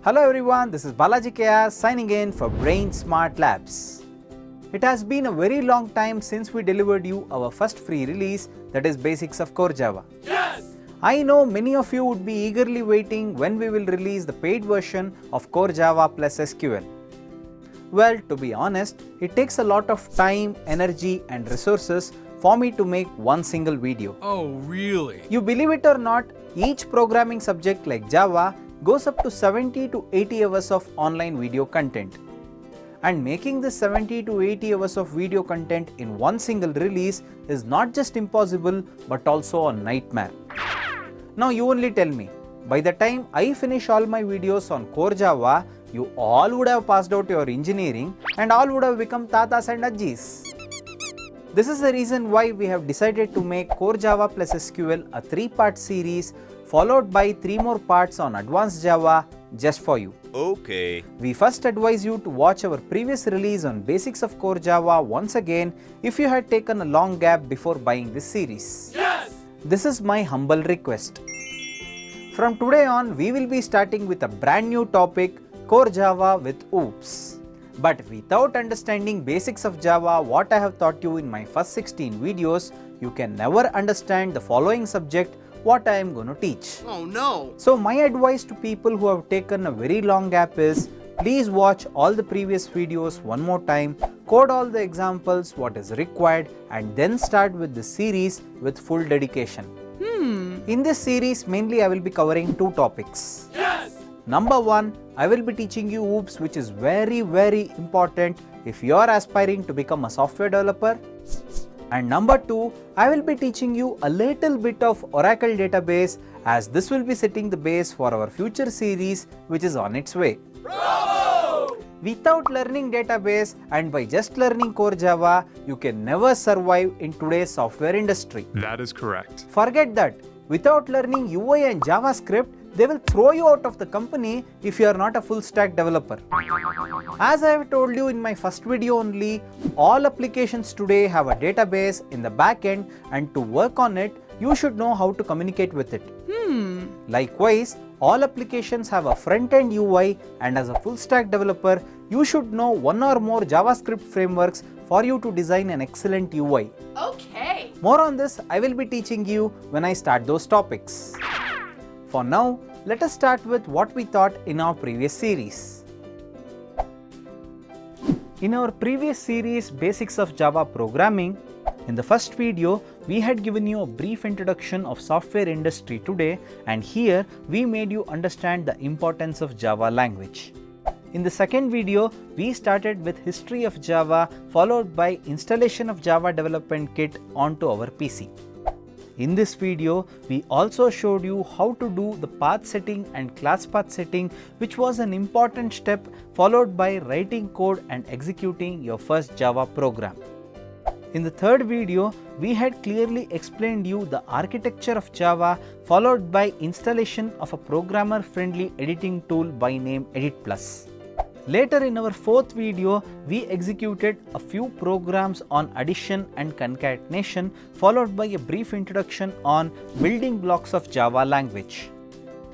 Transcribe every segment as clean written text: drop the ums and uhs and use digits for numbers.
Hello everyone, this is Balaji KR signing in for Brain Smart Labs. It has been a very long time since we delivered you our first free release, that is Basics of Core Java. Yes! I know many of you would be eagerly waiting when we will release the paid version of Core Java plus SQL. Well, to be honest, it takes a lot of time, energy and resources for me to make one single video. Oh, really? You believe it or not, each programming subject like Java goes up to 70 to 80 hours of online video content. And making this 70 to 80 hours of video content in one single release is not just impossible but also a nightmare. Now you only tell me, by the time I finish all my videos on Core Java, you all would have passed out your engineering and all would have become tatas and ajis. This is the reason why we have decided to make Core Java plus SQL a 3-part series followed by 3 more parts on Advanced Java just for you. Okay. We first advise you to watch our previous release on Basics of Core Java once again if you had taken a long gap before buying this series. Yes! This is my humble request. From today on, we will be starting with a brand new topic, Core Java with OOPS. But without understanding basics of Java, what I have taught you in my first 16 videos, you can never understand the following subject, what I am going to teach. Oh no! So my advice to people who have taken a very long gap is, please watch all the previous videos one more time, code all the examples what is required and then start with the series with full dedication. In this series, mainly I will be covering 2 topics. Yes! Number 1, I will be teaching you OOPS, which is very important if you are aspiring to become a software developer. And number 2, I will be teaching you a little bit of Oracle database, as this will be setting the base for our future series which is on its way. Bravo! Without learning database and by just learning Core Java, you can never survive in today's software industry. That is correct. Forget that. Without learning UI and JavaScript, they will throw you out of the company if you are not a full stack developer. As I have told you in my first video only, all applications today have a database in the back end, and to work on it, you should know how to communicate with it. Likewise, all applications have a front-end UI, and as a full stack developer, you should know one or more JavaScript frameworks for you to design an excellent UI. Okay. More on this I will be teaching you when I start those topics. For now, let us start with what we taught in our previous series. In our previous series, Basics of Java Programming, in the first video, we had given you a brief introduction of software industry today, and here we made you understand the importance of Java language. In the second video, we started with history of Java followed by installation of Java Development Kit onto our PC. In this video, we also showed you how to do the path setting and class path setting, which was an important step, followed by writing code and executing your first Java program. In the third video, we had clearly explained you the architecture of Java, followed by installation of a programmer-friendly editing tool by name Edit+. Later in our fourth video, we executed a few programs on addition and concatenation, followed by a brief introduction on building blocks of Java language.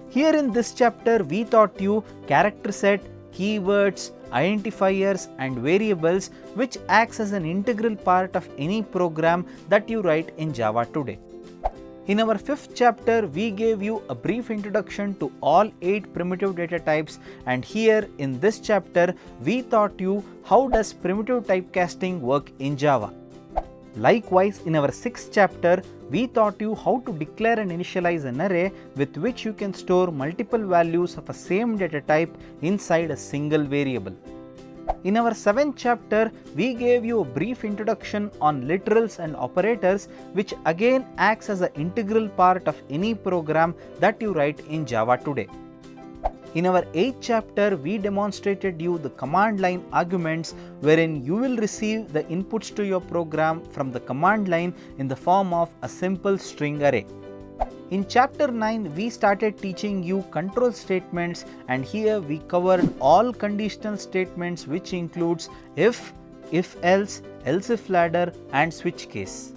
Here in this chapter, we taught you character set, keywords, identifiers and variables, which acts as an integral part of any program that you write in Java today. In our fifth chapter, we gave you a brief introduction to all 8 primitive data types, and here in this chapter, we taught you how does primitive typecasting work in Java. Likewise, in our sixth chapter, we taught you how to declare and initialize an array with which you can store multiple values of a same data type inside a single variable. In our 7th chapter, we gave you a brief introduction on literals and operators, which again acts as an integral part of any program that you write in Java today. In our 8th chapter, we demonstrated you the command line arguments, wherein you will receive the inputs to your program from the command line in the form of a simple string array. In chapter 9, we started teaching you control statements, and here we covered all conditional statements, which includes if else, else if ladder and switch case.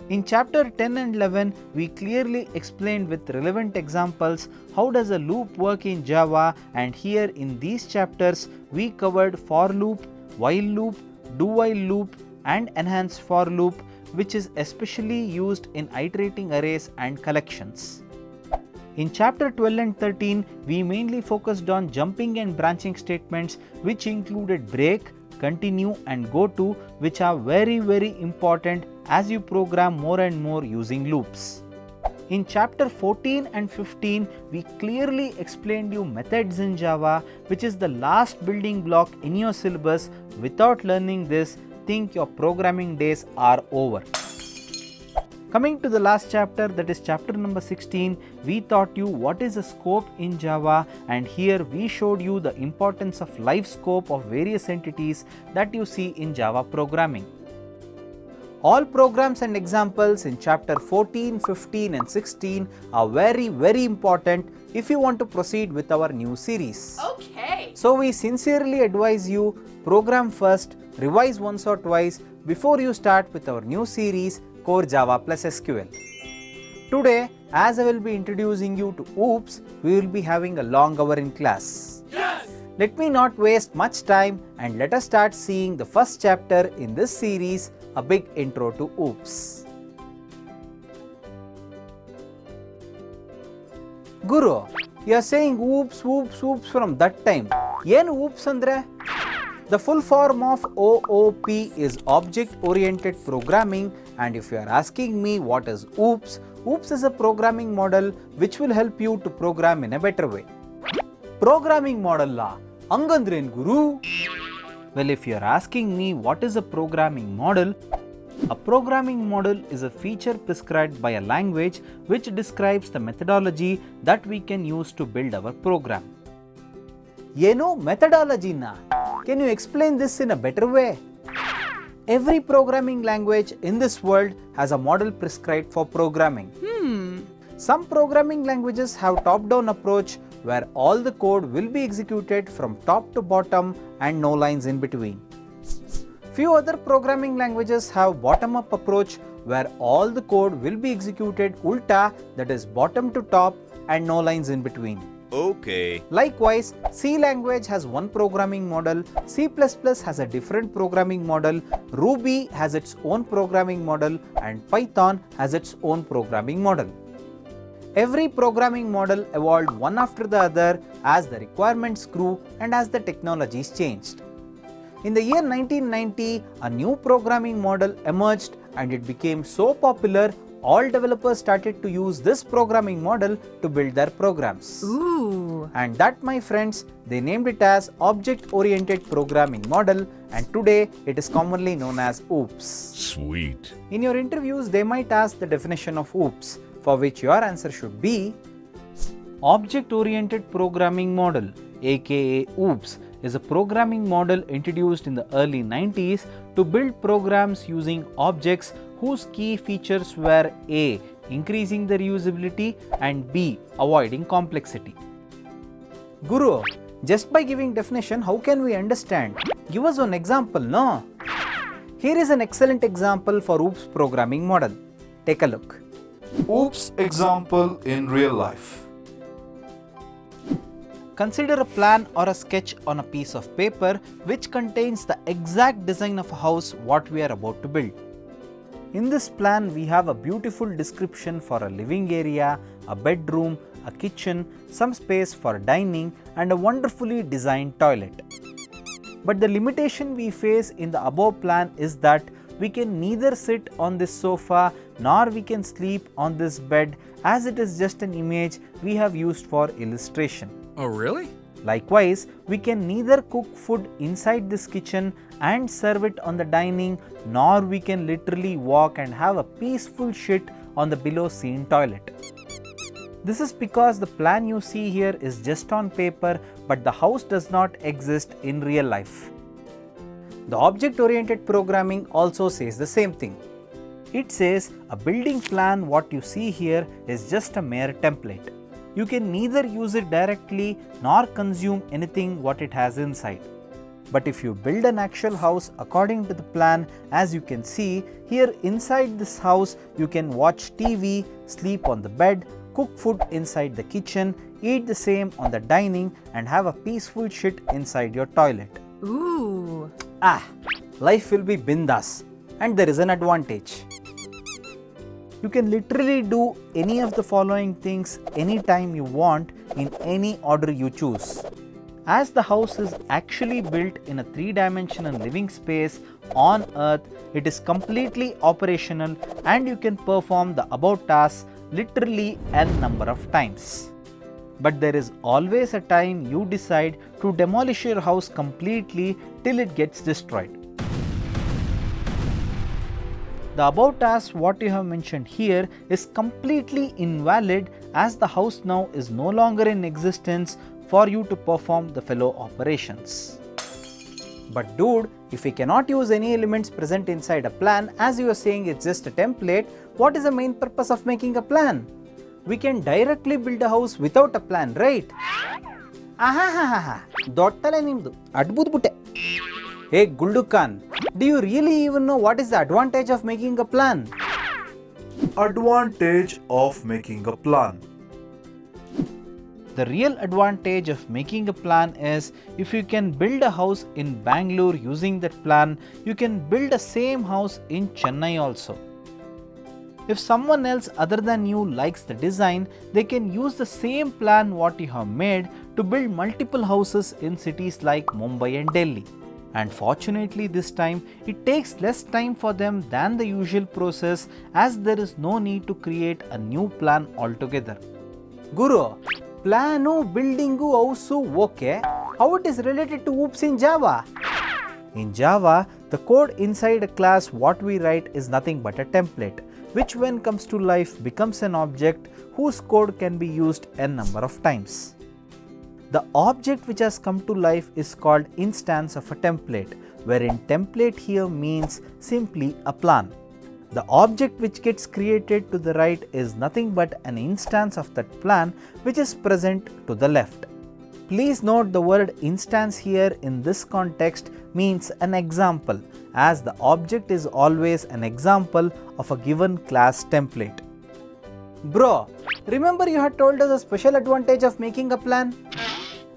In chapter 10 and 11, we clearly explained with relevant examples how does a loop work in Java, and here in these chapters we covered for loop, while loop, do while loop and enhanced for loop, which is especially used in iterating arrays and collections. In chapter 12 and 13, we mainly focused on jumping and branching statements, which included break, continue and go to, which are very important as you program more and more using loops. In chapter 14 and 15, we clearly explained you methods in Java, which is the last building block in your syllabus. Without learning this, think your programming days are over. Coming to the last chapter, that is chapter number 16, we taught you what is a scope in Java, and here we showed you the importance of life scope of various entities that you see in Java programming. All programs and examples in chapter 14, 15 and 16 are very important if you want to proceed with our new series. Okay. So we sincerely advise you, program first, revise once or twice before you start with our new series Core Java plus SQL. Today, as I will be introducing you to OOPS, we will be having a long hour in class. Yes! Let me not waste much time and let us start seeing the first chapter in this series, a big intro to OOPS. Guru, you are saying OOPS from that time. Yen OOPS andre? The full form of OOP is Object Oriented Programming, and if you are asking me what is OOPS, OOPS is a programming model which will help you to program in a better way. Programming model la? Angandren Guru? Well, if you are asking me what is a programming model is a feature prescribed by a language which describes the methodology that we can use to build our program. Methodology na? Can you explain this in a better way? Every programming language in this world has a model prescribed for programming. Some programming languages have top-down approach where all the code will be executed from top to bottom and no lines in between. Few other programming languages have bottom-up approach where all the code will be executed ulta, that is bottom to top and no lines in between. Okay. Likewise, C language has one programming model, C++ has a different programming model, Ruby has its own programming model, and Python has its own programming model. Every programming model evolved one after the other as the requirements grew and as the technologies changed. In the year 1990, a new programming model emerged and it became so popular, all developers started to use this programming model to build their programs. Ooh. And that, my friends, they named it as Object Oriented Programming Model, and today it is commonly known as OOPS. Sweet. In your interviews, they might ask the definition of OOPS, for which your answer should be Object Oriented Programming Model, aka OOPS, is a programming model introduced in the early 90s to build programs using objects whose key features were A. Increasing the reusability and B. Avoiding complexity. Guru, just by giving definition, how can we understand? Give us one example, no? Here is an excellent example for OOPS programming model. Take a look. OOPS example in real life. Consider a plan or a sketch on a piece of paper which contains the exact design of a house what we are about to build. In this plan, we have a beautiful description for a living area, a bedroom, a kitchen, some space for dining, and a wonderfully designed toilet. But the limitation we face in the above plan is that we can neither sit on this sofa nor we can sleep on this bed, as it is just an image we have used for illustration. Oh, really? Likewise, we can neither cook food inside this kitchen and serve it on the dining, nor we can literally walk and have a peaceful shit on the below seen toilet. This is because the plan you see here is just on paper, but the house does not exist in real life. The object-oriented programming also says the same thing. It says a building plan what you see here is just a mere template. You can neither use it directly nor consume anything what it has inside. But if you build an actual house according to the plan, as you can see here, inside this house you can watch TV, sleep on the bed, cook food inside the kitchen, eat the same on the dining, and have a peaceful shit inside your toilet. Ooh. Life will be bindas, and there is an advantage. You can literally do any of the following things anytime you want in any order you choose. As the house is actually built in a 3-dimensional living space on earth, it is completely operational and you can perform the above tasks literally n number of times. But there is always a time you decide to demolish your house completely till it gets destroyed. The above task what you have mentioned here is completely invalid, as the house now is no longer in existence for you to perform the fellow operations. But dude, if we cannot use any elements present inside a plan, as you are saying it's just a template, what is the main purpose of making a plan? We can directly build a house without a plan, right? Dottale nimdu adbud bute. Hey Guldu Khan, do you really even know what is the advantage of making a plan? Advantage of making a plan. The real advantage of making a plan is if you can build a house in Bangalore using that plan, you can build the same house in Chennai also. If someone else other than you likes the design, they can use the same plan what you have made to build multiple houses in cities like Mumbai and Delhi. And fortunately this time, it takes less time for them than the usual process, as there is no need to create a new plan altogether. Guru, planu, buildingu, housu, okay. How it is related to OOPS in Java? In Java, the code inside a class what we write is nothing but a template, which when comes to life becomes an object whose code can be used n number of times. The object which has come to life is called instance of a template, wherein template here means simply a plan. The object which gets created to the right is nothing but an instance of that plan which is present to the left. Please note the word instance here in this context means an example, as the object is always an example of a given class template. Bro, remember you had told us a special advantage of making a plan?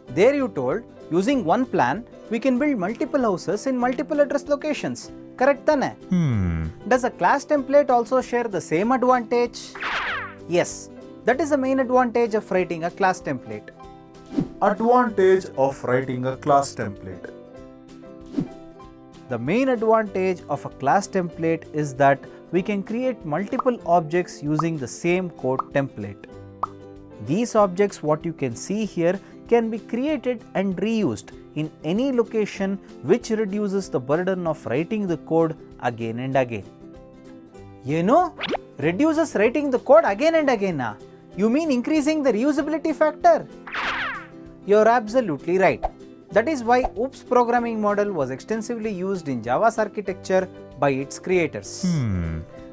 There you told, using one plan, we can build multiple houses in multiple address locations. Correct tane? Does a class template also share the same advantage? Yes, that is the main advantage of writing a class template. Advantage of writing a class template. The main advantage of a class template is that we can create multiple objects using the same code template. These objects what you can see here can be created and reused in any location, which reduces the burden of writing the code again and again. You know, reduces writing the code again and again. You mean increasing the reusability factor? You're absolutely right. That is why OOPS programming model was extensively used in Java's architecture by its creators.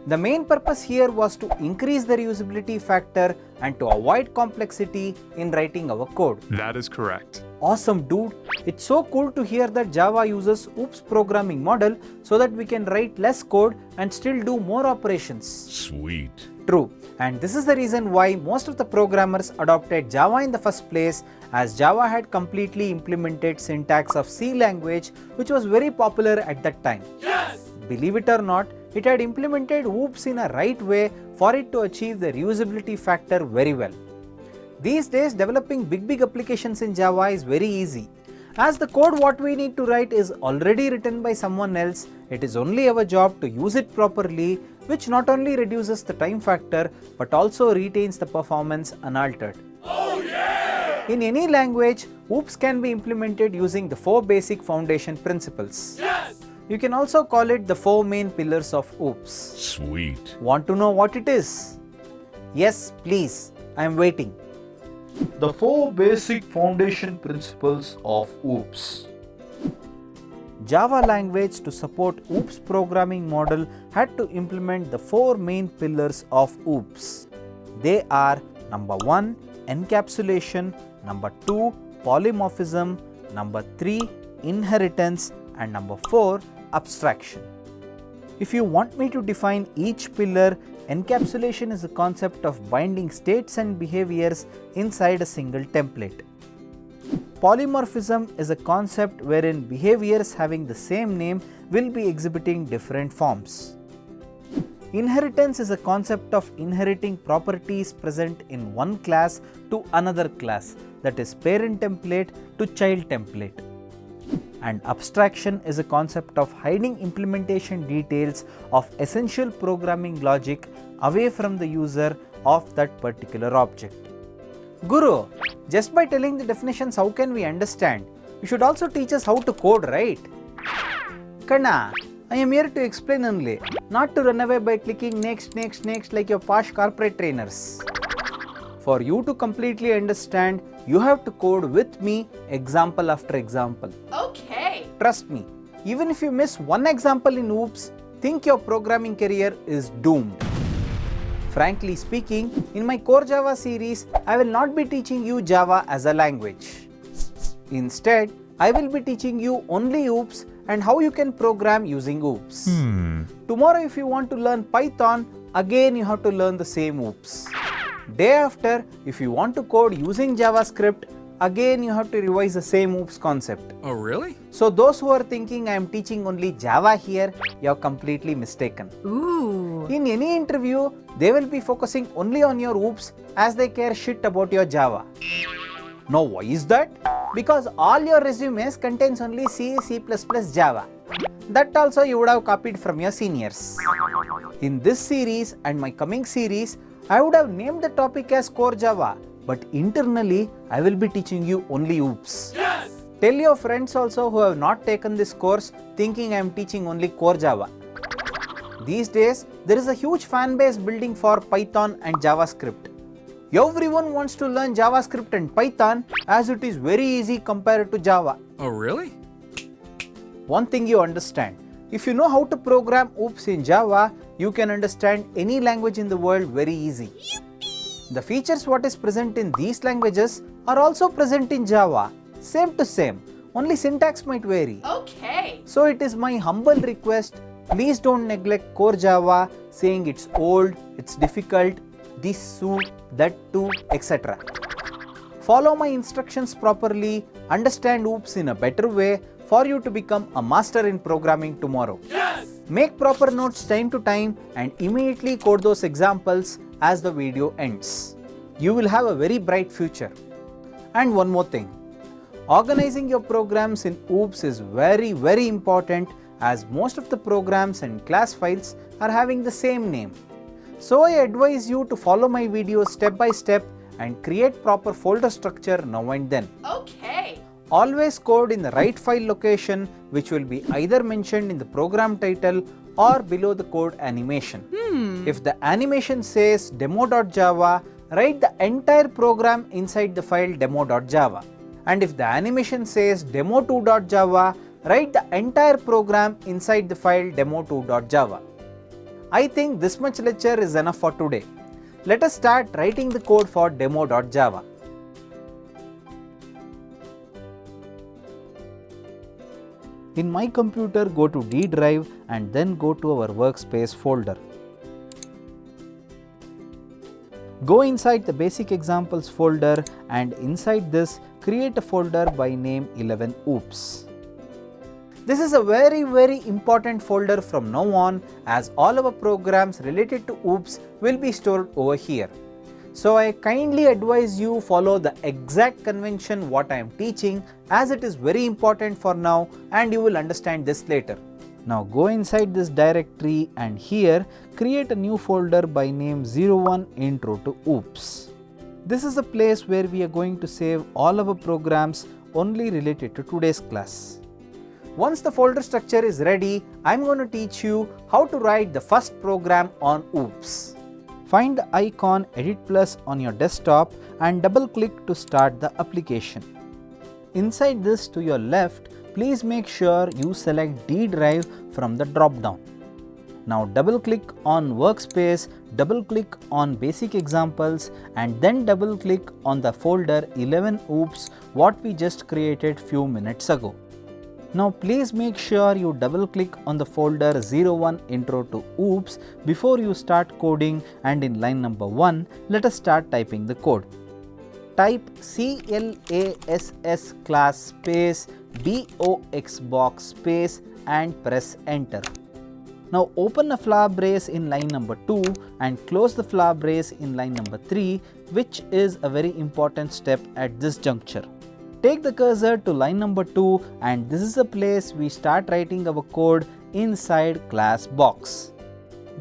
The main purpose here was to increase the reusability factor and to avoid complexity in writing our code. That is correct. Awesome, dude. It's so cool to hear that Java uses OOPS programming model so that we can write less code and still do more operations. Sweet. True. And this is the reason why most of the programmers adopted Java in the first place, as Java had completely implemented syntax of C language, which was very popular at that time. Yes! Believe it or not, it had implemented OOPS in a right way for it to achieve the reusability factor very well. These days, developing big applications in Java is very easy. As the code what we need to write is already written by someone else, it is only our job to use it properly, which not only reduces the time factor but also retains the performance unaltered. Oh yeah! In any language, OOPS can be implemented using the 4 basic foundation principles. Yes! You can also call it the 4 main pillars of OOPS. Sweet. Want to know what it is? Yes, please. I am waiting. The 4 basic foundation principles of OOPS. Java language to support OOPS programming model had to implement the 4 main pillars of OOPS. They are number 1, encapsulation, number 2, polymorphism, number 3, inheritance, and number 4, abstraction. If you want me to define each pillar, encapsulation is the concept of binding states and behaviors inside a single template. Polymorphism is a concept wherein behaviors having the same name will be exhibiting different forms. Inheritance is a concept of inheriting properties present in one class to another class, that is parent template to child template. And abstraction is a concept of hiding implementation details of essential programming logic away from the user of that particular object. Guru, just by telling the definitions, how can we understand? You should also teach us how to code, right? Kanna, I am here to explain only, not to run away by clicking next like your posh corporate trainers. For you to completely understand, you have to code with me example after example. Okay. Trust me, even if you miss one example in OOPS, think your programming career is doomed. Frankly speaking, in my Core Java series, I will not be teaching you Java as a language. Instead, I will be teaching you only OOPS and how you can program using OOPS. Tomorrow, if you want to learn Python, again you have to learn the same OOPS. Day after, if you want to code using JavaScript, again you have to revise the same OOPS concept. Oh, really? So those who are thinking I am teaching only Java here, you are completely mistaken. Ooh. In any interview, they will be focusing only on your OOPS as they care shit about your Java. Now why is that? Because all your resumes contains only C, C++, Java. That also you would have copied from your seniors. In this series and my coming series, I would have named the topic as Core Java, but internally I will be teaching you only OOPS. Yes! Tell your friends also who have not taken this course thinking I am teaching only Core Java. These days, there is a huge fan base building for Python and JavaScript. Everyone wants to learn JavaScript and Python as it is very easy compared to Java. Oh, really? One thing you understand, if you know how to program OOPS in Java, you can understand any language in the world very easy. The features what is present in these languages are also present in Java, same to same, only syntax might vary. Okay. So it is my humble request, please don't neglect Core Java saying it's old, it's difficult, this too, that too, etc. Follow my instructions properly, understand OOPS in a better way for you to become a master in programming tomorrow. Yes! Make proper notes time to time and immediately code those examples as the video ends. You will have a very bright future. And one more thing, organizing your programs in OOPS is very important as most of the programs and class files are having the same name. So I advise you to follow my videos step by step and create proper folder structure now and then. Okay. Always code in the right file location, which will be either mentioned in the program title or below the code animation. If the animation says demo.java, write the entire program inside the file demo.java. And if the animation says demo2.java, write the entire program inside the file demo2.java. I think this much lecture is enough for today. Let us start writing the code for demo.java. In my computer, go to D drive and then go to our workspace folder. Go inside the basic examples folder and inside this create a folder by name 11 OOPS. This is a very important folder from now on as all our programs related to OOPS will be stored over here. So I kindly advise you follow the exact convention what I am teaching as it is very important for now and you will understand this later. Now go inside this directory and here create a new folder by name 01 intro to OOPS. This is a place where we are going to save all our programs only related to today's class. Once the folder structure is ready, I am going to teach you how to write the first program on OOPS. Find the icon Edit Plus on your desktop and double click to start the application. Inside this to your left, please make sure you select D drive from the drop down. Now double click on Workspace, double click on Basic Examples and then double click on the folder 11 OOPS what we just created few minutes ago. Now please make sure you double click on the folder 01 intro to OOPS before you start coding, and in line number 1, let us start typing the code. Type CLASS class space BOX box space and press enter. Now open a flower brace in line number 2 and close the flower brace in line number 3, which is a very important step at this juncture. Take the cursor to line number 2 and this is the place we start writing our code inside class box.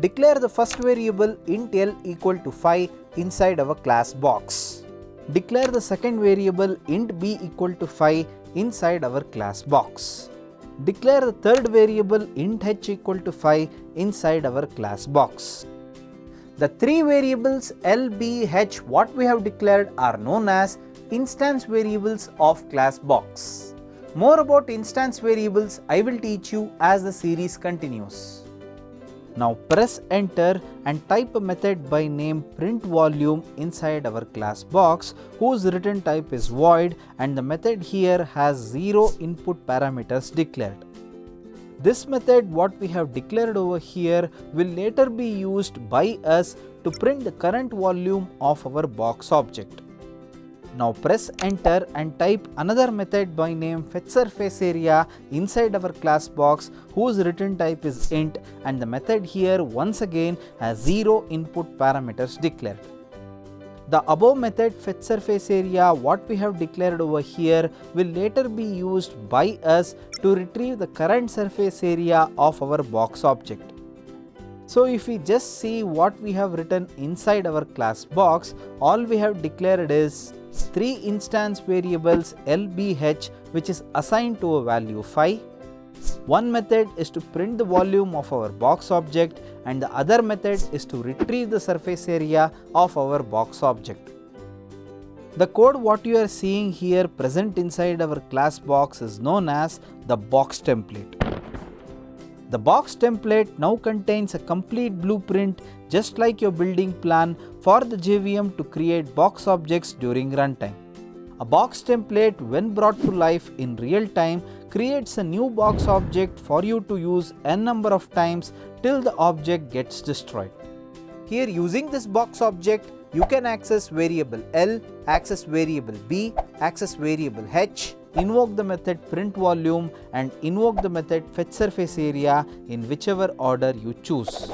Declare the first variable int l equal to 5 inside our class box. Declare the second variable int b equal to 5 inside our class box. Declare the third variable int h equal to 5 inside our class box. The three variables l, b, h what we have declared are known as instance variables of class box. More about instance variables I will teach you as the series continues. Now press enter and type a method by name printVolume inside our class box, whose return type is void, and the method here has 0 input parameters declared. This method what we have declared over here will later be used by us to print the current volume of our box object. Now press enter and type another method by name fetchSurfaceArea inside our class box, whose return type is int, and the method here once again has 0 input parameters declared. The above method fetchSurfaceArea what we have declared over here will later be used by us to retrieve the current surface area of our box object. So if we just see what we have written inside our class box, all we have declared is 3 instance variables LBH, which is assigned to a value 5. One method is to print the volume of our box object, and the other method is to retrieve the surface area of our box object. The code what you are seeing here present inside our class box is known as the box template. The box template now contains a complete blueprint, just like your building plan, for the JVM to create box objects during runtime. A box template, when brought to life in real time, creates a new box object for you to use n number of times till the object gets destroyed. Here, using this box object, you can access variable L, access variable B, access variable H, invoke the method printVolume, and invoke the method fetchSurfaceArea in whichever order you choose.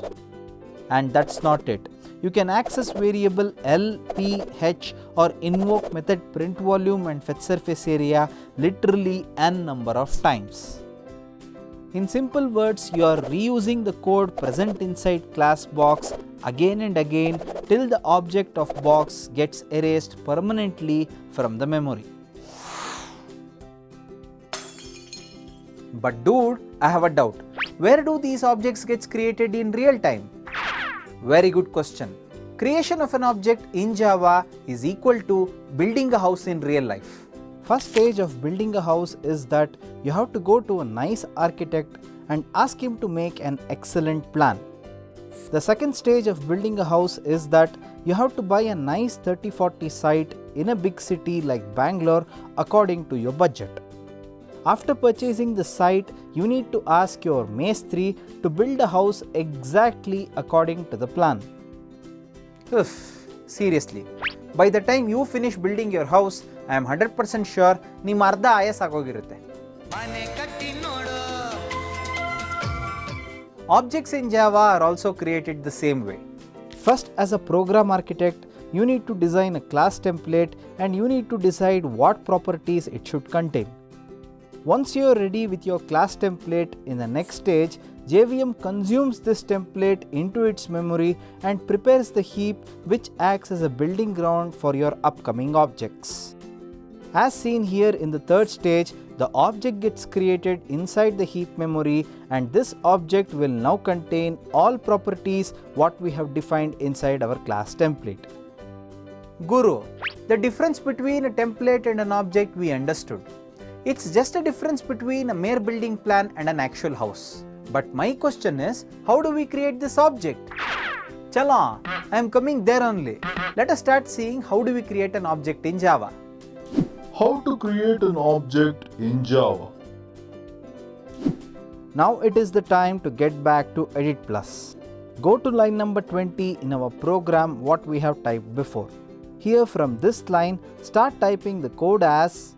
And that's not it. You can access variable L, P, H, or invoke method printVolume and fetchSurfaceArea literally n number of times. In simple words, you are reusing the code present inside class box again and again till the object of box gets erased permanently from the memory. But dude, I have a doubt. Where do these objects get created in real time? Very good question. Creation of an object in Java is equal to building a house in real life. First stage of building a house is that you have to go to a nice architect and ask him to make an excellent plan. The second stage of building a house is that you have to buy a nice 30-40 site in a big city like Bangalore according to your budget. After purchasing the site, you need to ask your Mestri to build a house exactly according to the plan. Seriously, by the time you finish building your house, I am 100% sure ನಿಮ್ಮ ಅರ್ಧ ಆಯಸ್ ಆಗೋಗಿರುತ್ತೆ. Objects in Java are also created the same way. First, as a program architect, you need to design a class template and you need to decide what properties it should contain. Once you are ready with your class template, in the next stage, JVM consumes this template into its memory and prepares the heap, which acts as a building ground for your upcoming objects. As seen here in the third stage, the object gets created inside the heap memory, and this object will now contain all properties what we have defined inside our class template. Guru, the difference between a template and an object we understood. It's just a difference between a mere building plan and an actual house. But my question is, how do we create this object? Chala, I am coming there only. Let us start seeing how do we create an object in Java. How to create an object in Java? Now it is the time to get back to Edit Plus. Go to line number 20 in our program what we have typed before. Here from this line, start typing the code as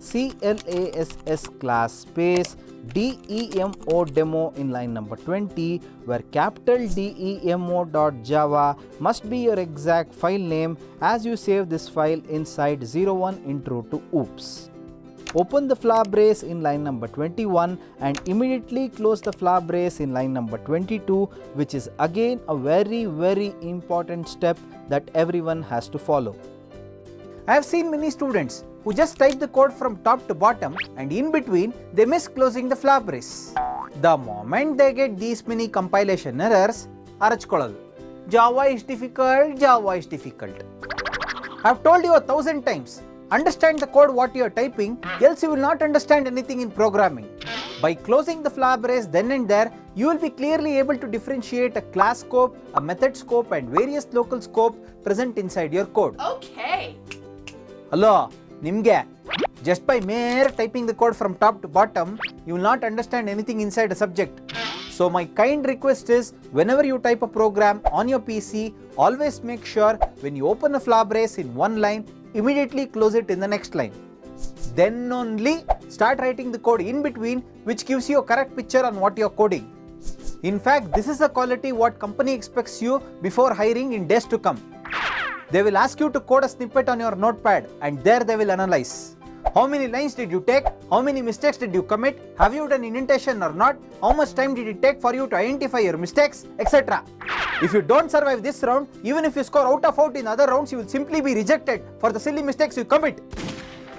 CLASS class space DEMO demo in line number 20, where capital DEMO.java must be your exact file name as you save this file inside 01 intro to oops. Open the flower brace in line number 21 and immediately close the flower brace in line number 22, which is again a very important step that everyone has to follow. I have seen many students who just type the code from top to bottom and in between they miss closing the flower brace. The moment they get these many compilation errors, arachkoladu. Java is difficult, Java is difficult. I have told you 1,000 times. Understand the code what you are typing, else you will not understand anything in programming. By closing the flower brace then and there, you will be clearly able to differentiate a class scope, a method scope and various local scope present inside your code. Okay. Hello, Nimge. Just by mere typing the code from top to bottom, you will not understand anything inside a subject. So my kind request is, whenever you type a program on your PC, always make sure when you open a flower brace in one line, immediately close it in the next line. Then only start writing the code in between, which gives you a correct picture on what you are coding. In fact, this is the quality what company expects you before hiring in days to come. They will ask you to code a snippet on your notepad and there they will analyze. How many lines did you take? How many mistakes did you commit? Have you done indentation or not? How much time did it take for you to identify your mistakes, etc. If you don't survive this round, even if you score out of out in other rounds, you will simply be rejected for the silly mistakes you commit.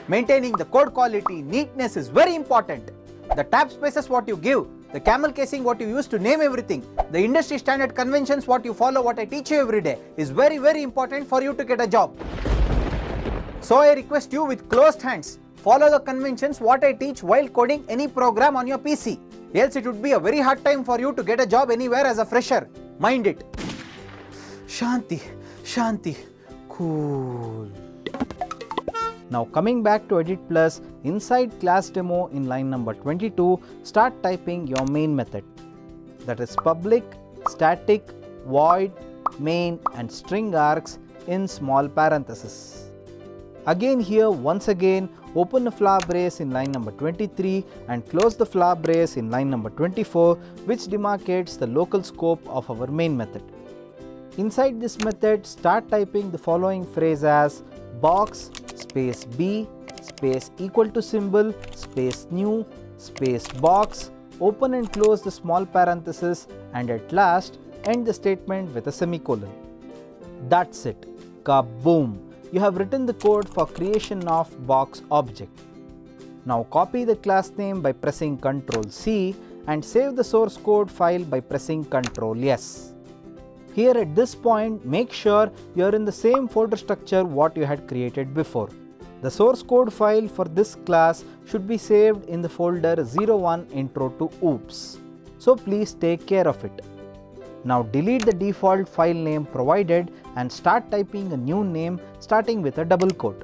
Maintaining the code quality, neatness is very important. The tab spaces what you give, the camel casing what you use to name everything, the industry standard conventions what you follow, what I teach you every day is very important for you to get a job. So I request you with closed hands, follow the conventions what I teach while coding any program on your PC. Else it would be a very hard time for you to get a job anywhere as a fresher. Mind it. Shanti, Shanti, cool. Now coming back to Edit Plus, inside class demo in line number 22, start typing your main method. That is public, static, void, main and string args in small parentheses. Again here once again open a flower brace in line number 23 and close the flower brace in line number 24, which demarcates the local scope of our main method. Inside this method, start typing the following phrase as box space b space equal to symbol space new space box, open and close the small parenthesis and at last end the statement with a semicolon. That's it. Kaboom! You have written the code for creation of box object. Now copy the class name by pressing Ctrl C and save the source code file by pressing Ctrl S. Here at this point, make sure you are in the same folder structure what you had created before. The source code file for this class should be saved in the folder 01 intro to oops. So please take care of it. Now delete the default file name provided and start typing a new name starting with a double quote.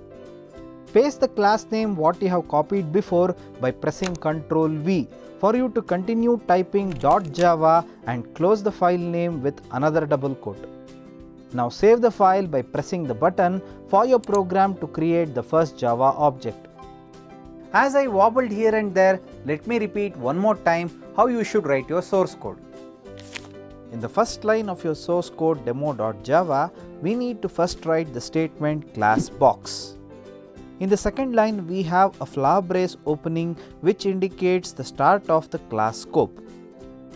Paste the class name what you have copied before by pressing Ctrl V for you to continue typing .java and close the file name with another double quote. Now save the file by pressing the button for your program to create the first Java object. As I wobbled here and there, let me repeat one more time how you should write your source code. In the first line of your source code demo.java, we need to first write the statement class box. In the second line, we have a flower brace opening which indicates the start of the class scope.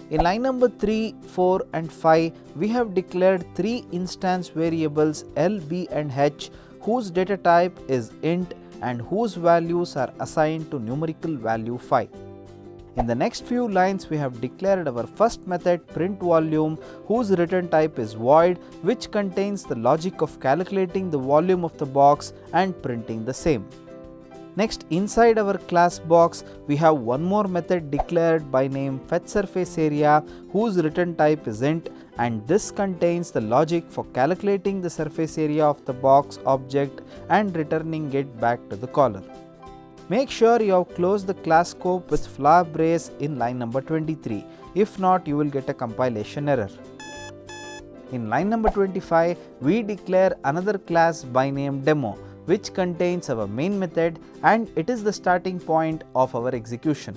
In line number 3, 4 and 5, we have declared 3 instance variables L, B and H whose data type is int and whose values are assigned to numerical value 5. In the next few lines, we have declared our first method print volume whose return type is void, which contains the logic of calculating the volume of the box and printing the same. Next, inside our class box, we have one more method declared by name fetchSurfaceArea whose return type is int, and this contains the logic for calculating the surface area of the box object and returning it back to the caller. Make sure you have closed the class scope with flower brace in line number 23. If not, you will get a compilation error. In line number 25, we declare another class by name demo, which contains our main method and it is the starting point of our execution.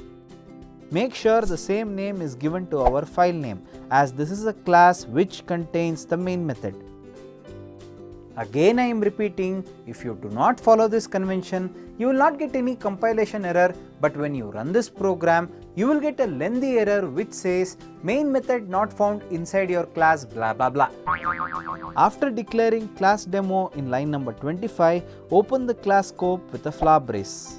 Make sure the same name is given to our file name, as this is a class which contains the main method. Again I am repeating, if you do not follow this convention, you will not get any compilation error, but when you run this program, you will get a lengthy error which says main method not found inside your class blah blah blah. After declaring class demo in line number 25, open the class scope with a flower brace.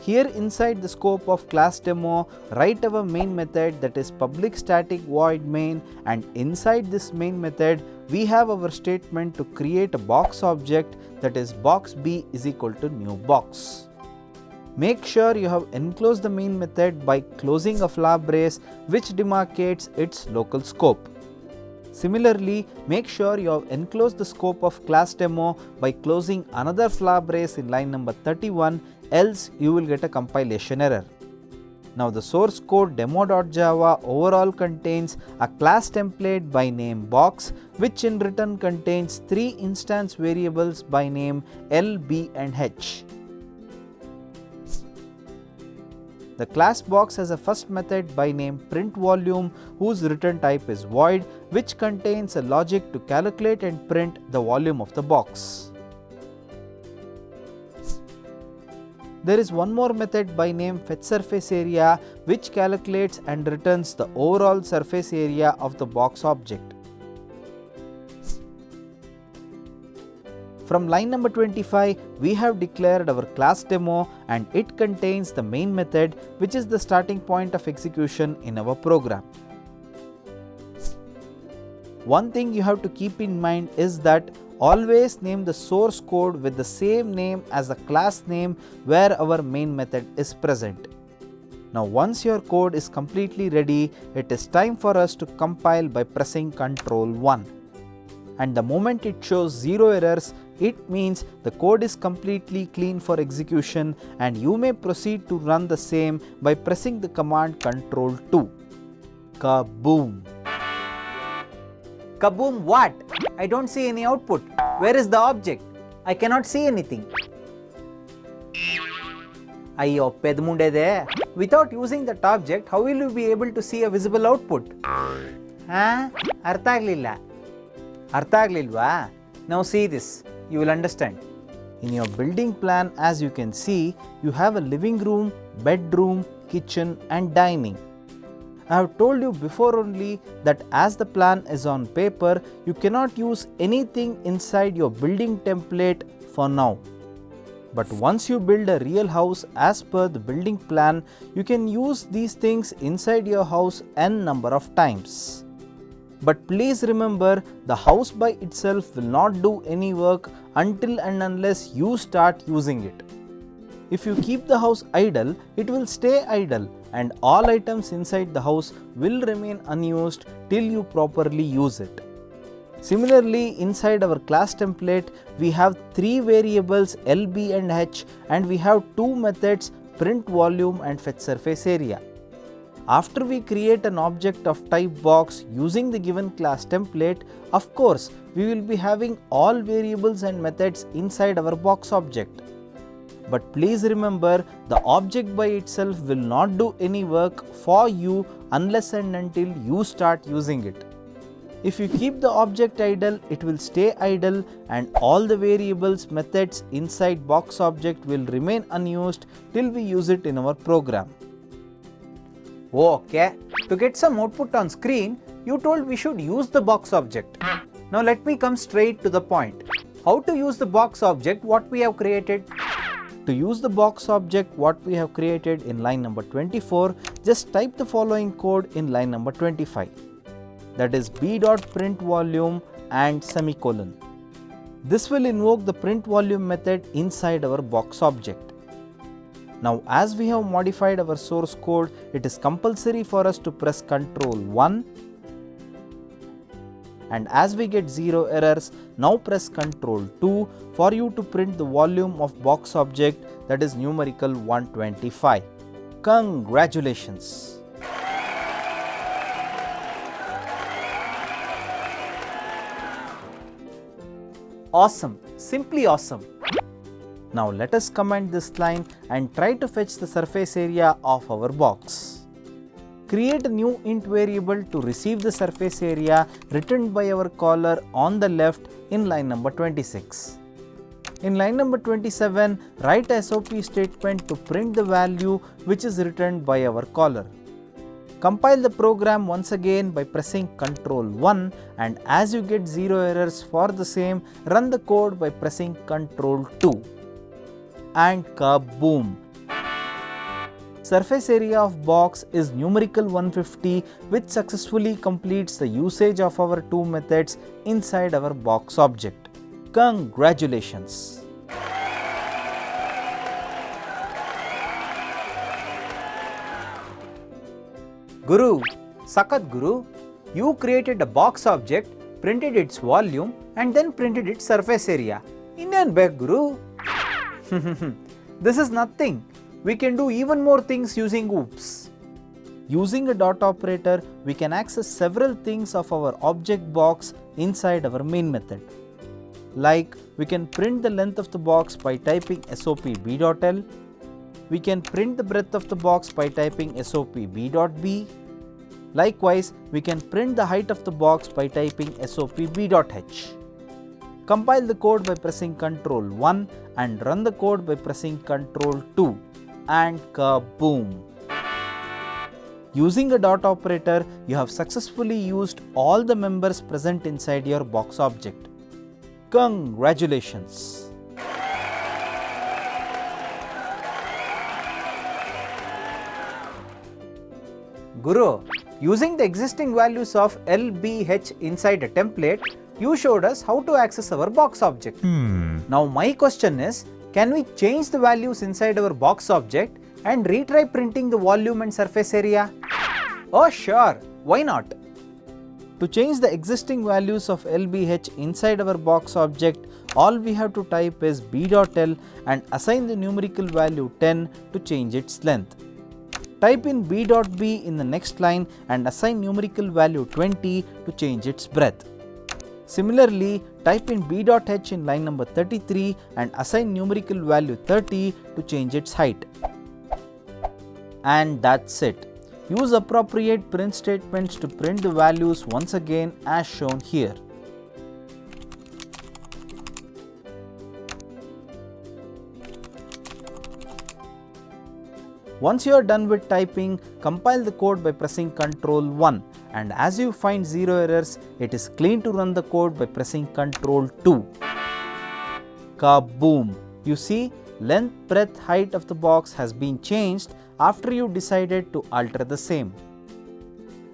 Here inside the scope of class demo, write our main method, that is public static void main, and inside this main method we have our statement to create a box object, that is box b is equal to new box. Make sure you have enclosed the main method by closing a flower brace which demarcates its local scope. Similarly, make sure you have enclosed the scope of class demo by closing another flower brace in line number 31, else you will get a compilation error. Now the source code demo.java overall contains a class template by name box, which in return contains 3 instance variables by name L, B and H. The class box has a first method by name printVolume, whose return type is void, which contains a logic to calculate and print the volume of the box. There is one more method by name fetchSurfaceArea, which calculates and returns the overall surface area of the box object. From line number 25, we have declared our class demo and it contains the main method, which is the starting point of execution in our program. One thing you have to keep in mind is that always name the source code with the same name as the class name where our main method is present. Now once your code is completely ready, it is time for us to compile by pressing Ctrl 1. And the moment it shows 0 errors, it means the code is completely clean for execution and you may proceed to run the same by pressing the command Ctrl 2. Kaboom! Kaboom what? I don't see any output. Where is the object? I cannot see anything. Ayyo pedmundede. Without using that object, how will you be able to see a visible output? ಅರ್ಥ ಆಗ್ಲಿಲ್ವಾ? Now see this, you will understand. In your building plan, as you can see, you have a living room, bedroom, kitchen and dining. I have told you before only that as the plan is on paper, you cannot use anything inside your building template for now. But once you build a real house as per the building plan, you can use these things inside your house n number of times. But please remember, the house by itself will not do any work until and unless you start using it. If you keep the house idle, it will stay idle and all items inside the house will remain unused till you properly use it. Similarly, inside our class template, we have 3 variables L, B and H, and we have 2 methods printVolume and fetchSurfaceArea. After we create an object of type box using the given class template, of course, we will be having all variables and methods inside our box object. But please remember, the object by itself will not do any work for you unless and until you start using it. If you keep the object idle, it will stay idle and all the variables, methods inside box object will remain unused till we use it in our program. Okay, to get some output on screen, you told we should use the box object. Now let me come straight to the point. How to use the box object what we have created? To use the box object what we have created in line number 24, just type the following code in line number 25. That is b.printVolume and semicolon. This will invoke the printVolume method inside our box object. Now as we have modified our source code, it is compulsory for us to press Ctrl 1 and as we get 0 errors, now press Ctrl 2 for you to print the volume of box object, that is numerical 125. Congratulations! Awesome, simply awesome. Now let us comment this line and try to fetch the surface area of our box. Create a new int variable to receive the surface area written by our caller on the left in line number 26. In line number 27, write a SOP statement to print the value which is written by our caller. Compile the program once again by pressing Ctrl 1, and as you get 0 errors for the same, run the code by pressing Ctrl 2. And kaboom! Surface area of box is numerical 150, which successfully completes the usage of our two methods inside our box object. Congratulations! Guru, Sakat Guru, you created a box object, printed its volume and then printed its surface area. Indian beg Guru. This is nothing. We can do even more things using OOPS. Using a dot operator, we can access several things of our object box inside our main method. Like, we can print the length of the box by typing SOP b.l. We can print the breadth of the box by typing SOP b.b. Likewise, we can print the height of the box by typing SOP b.h. Compile the code by pressing Ctrl 1 and run the code by pressing Ctrl 2. And kaboom! Using a dot operator, you have successfully used all the members present inside your box object. Congratulations! Guru, using the existing values of L, B, H inside a template, you showed us how to access our box object. Now my question is, can we change the values inside our box object and retry printing the volume and surface area? Oh sure, why not? To change the existing values of LBH inside our box object, all we have to type is b.l and assign the numerical value 10 to change its length. Type in b.b in the next line and assign numerical value 20 to change its breadth. Similarly, type in b.h in line number 33 and assign numerical value 30 to change its height. And that's it. Use appropriate print statements to print the values once again as shown here. Once you are done with typing, compile the code by pressing Ctrl 1, and as you find 0 errors, it is clean to run the code by pressing Ctrl 2. Kaboom! You see, length, breadth, height of the box has been changed after you decided to alter the same.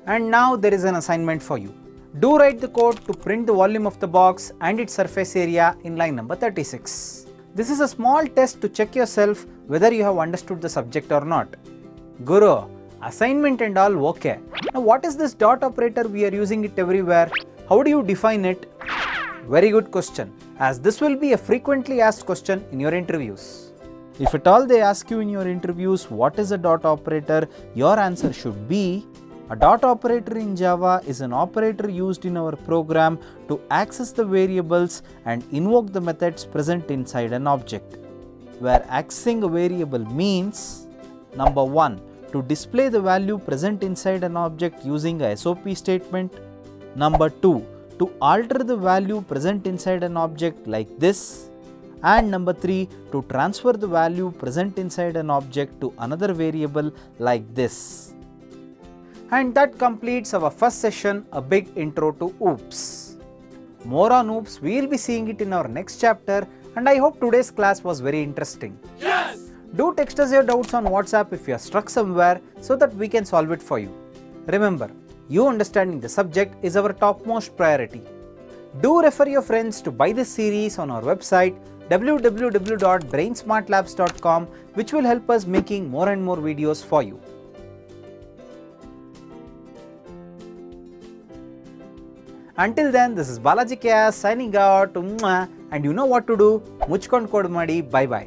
And now there is an assignment for you. Do write the code to print the volume of the box and its surface area in line number 36. This is a small test to check yourself whether you have understood the subject or not. Guru, assignment and all okay. Now what is this dot operator? We are using it everywhere. How do you define it? Very good question, as this will be a frequently asked question in your interviews. If at all they ask you in your interviews what is a dot operator, your answer should be, a dot operator in Java is an operator used in our program to access the variables and invoke the methods present inside an object. Where accessing a variable means, number 1, to display the value present inside an object using a SOP statement. Number 2, to alter the value present inside an object like this. And number 3, to transfer the value present inside an object to another variable like this. And that completes our first session, a big intro to OOPS. More on OOPS, we will be seeing it in our next chapter, and I hope today's class was very interesting. Yes! Do text us your doubts on WhatsApp if you are stuck somewhere so that we can solve it for you. Remember, you understanding the subject is our topmost priority. Do refer your friends to buy this series on our website www.brainsmartlabs.com, which will help us making more and more videos for you. Until then, this is Balaji K.S. signing out. And you know what to do. ಮುಚ್ಕೊಂಡು ಕೊಡು ಮಾಡಿ. Bye bye.